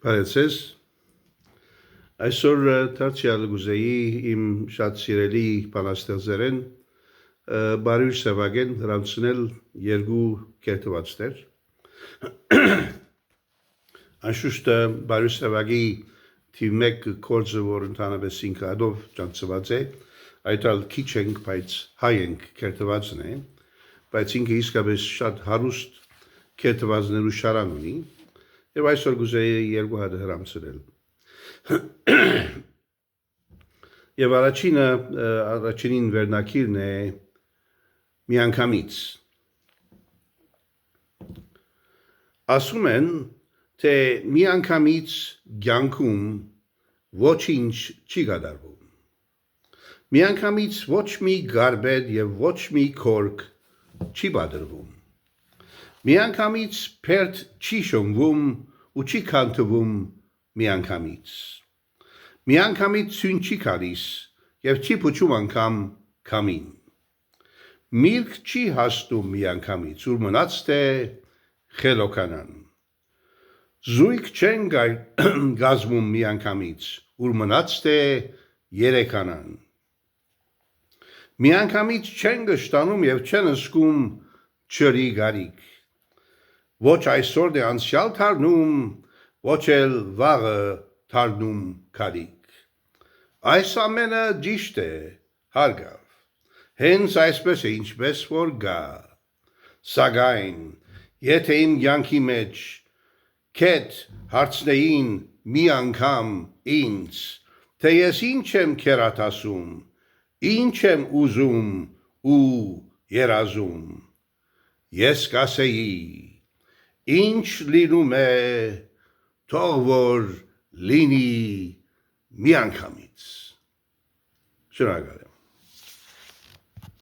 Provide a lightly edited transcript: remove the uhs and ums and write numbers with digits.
Բարեցես, այսօր դարձյալ գուզեի իմ շատ սիրելի բանաստեղծերեն բարյուր սևագեն հրամցնել երկու կերտվածներ անշուշտ բարյուր սևագի թիվ մեկ կորձը, որ ընդհանրապես ինքը adով ճանցված է, այդ ալ քիչ ենք, բայց հայ ենք կերտվածն է, բայց ինքը իսկապես շատ հարուստ կերտվածներու շարան ունի, Եվ այսօր գուզեի երկու հատ հրամցնել։ Եվ առաջինին վերնակիրն է միանգամից։ Ասում են, թե միանգամից կյանքում ոչինչ չի կատարվում։ Միանգամից ոչ մի գարբետ եւ ոչ մի քորք չի բادرվում։ Միանգամից փերթ չի շոմվում ու չի քանթվում միանգամից։ Միանգամից ցույն չի գալիս եւ չի փչում անգամ քամին։ Միրգ չի հաստում միանգամից, ուր մնաց թե խելոկանան։ Զույգ չեն գազմում միանգամից, ուր մնաց թե երեքանան։ Միանգամից չեն գշտանում եւ չեն ըսկում ջրի գարիկ։ Ոչ այսօր դե անցյալ թարնում, ոչ էլ վաղը թարնում քարիկ։ Այս ամենը ճիշտ է, հարգավ, հենց այսպես է, ինչպես որ գա։ Սակայն, եթե իմ կյանքի մեջ քեթ հարցնեին մի անգամ ինձ, թե ես ինչ եմ քերատ ասում, ինչ եմ ուզում ու երազում, ես կասեի Ինչ լինում է, թող որ լինի միանգամից։ Շնորհակալ եմ։